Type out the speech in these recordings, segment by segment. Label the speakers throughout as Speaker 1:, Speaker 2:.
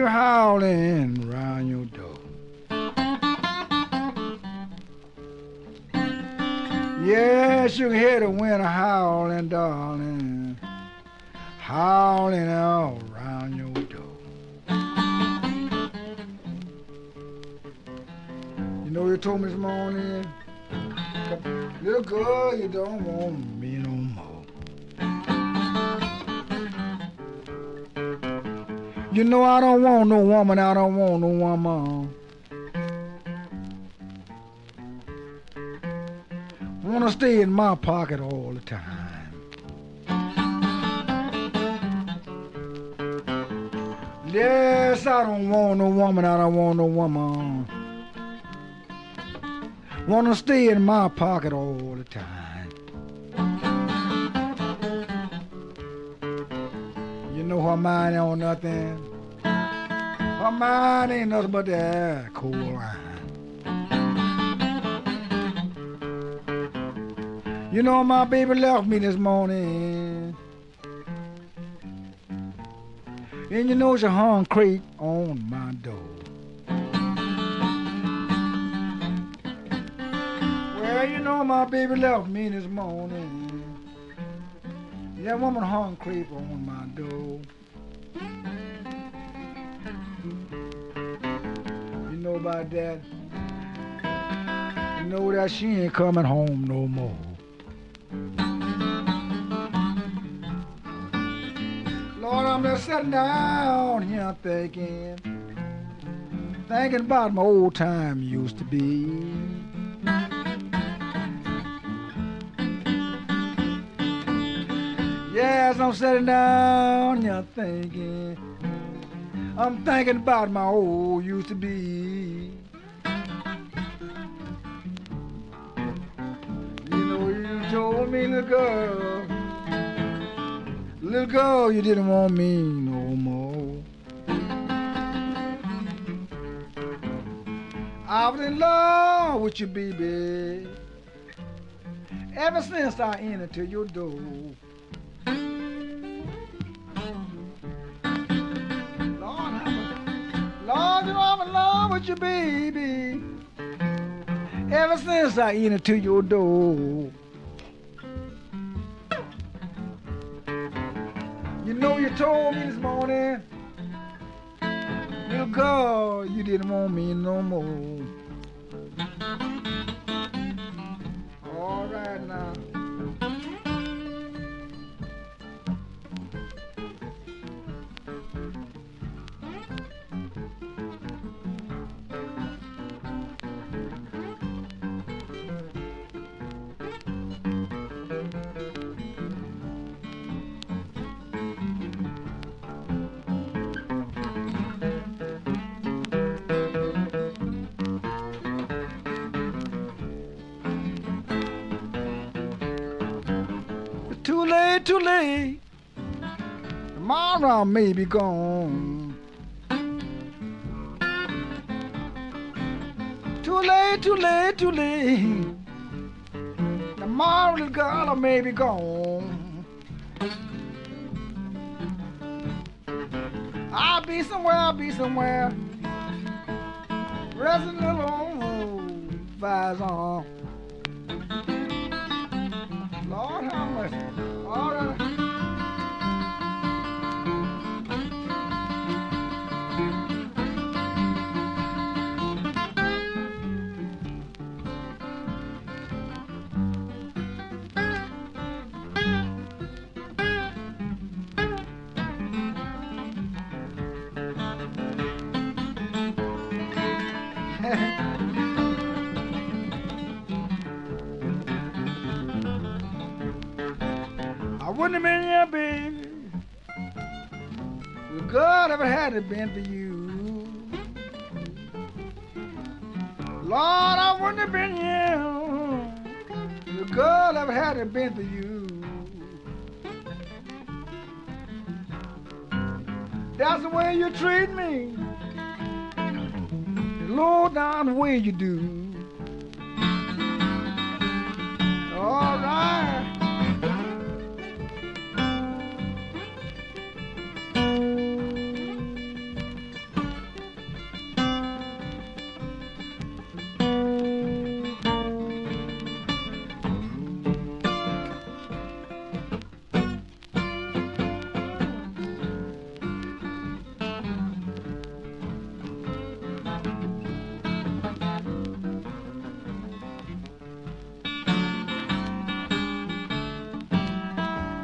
Speaker 1: you're howling round your door. Yes, you can hear the winter howling, darling, howling all around your door. You know you told me this morning, little girl, you don't want me no more. You know I don't want no woman, I don't want no woman. Wanna stay in my pocket all the time. Yes, I don't want no woman, I don't want no woman. Wanna stay in my pocket all the time. You know her mind ain't on nothing. Her mind ain't nothing but that cool wine. You know my baby left me this morning, and you know she hung crepe on my door. Well, you know my baby left me this morning. That woman hung crepe on my door. You know about that? You know that she ain't coming home no more. Lord, I'm just sitting down here thinking about my old time used to be. Yes, I'm sitting down here thinking. I'm thinking about my old used to be. You know, you told me, little girl, you didn't want me no more. I was in love with you, baby, ever since I entered to your door. Lord, you know I'm in love with you, baby, ever since I entered to your door. You know you told me this morning, little girl, you didn't want me no more. All right now. Too late, tomorrow I may be gone. Too late, tomorrow, little girl, I may be gone. I'll be somewhere, resting alone, vise on. Lord have mercy. All right. I wouldn't have been here, baby, if God ever had it been for you. Lord, I wouldn't have been here if God ever had it been for you. That's the way you treat me, low down the way you do. All right.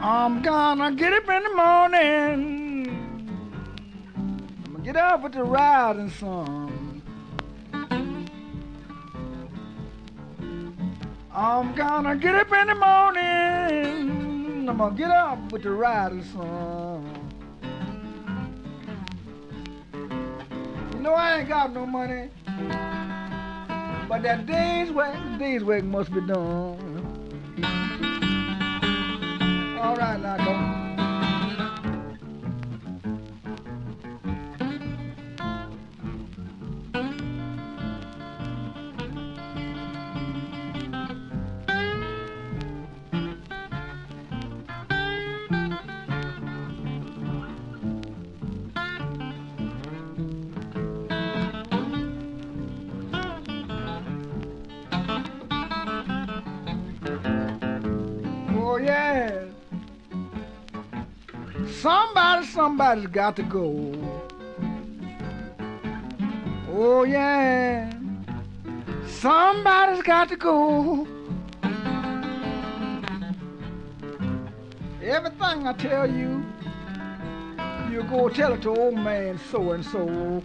Speaker 1: I'm gonna get up in the morning. I'm gonna get up with the rising sun. I'm gonna get up in the morning. I'm gonna get up with the rising sun. You know I ain't got no money, but that day's work must be done. All right, now go. Oh yeah. Somebody's got to go. Oh yeah. Somebody's got to go. Everything I tell you, you go tell it to old man so and so.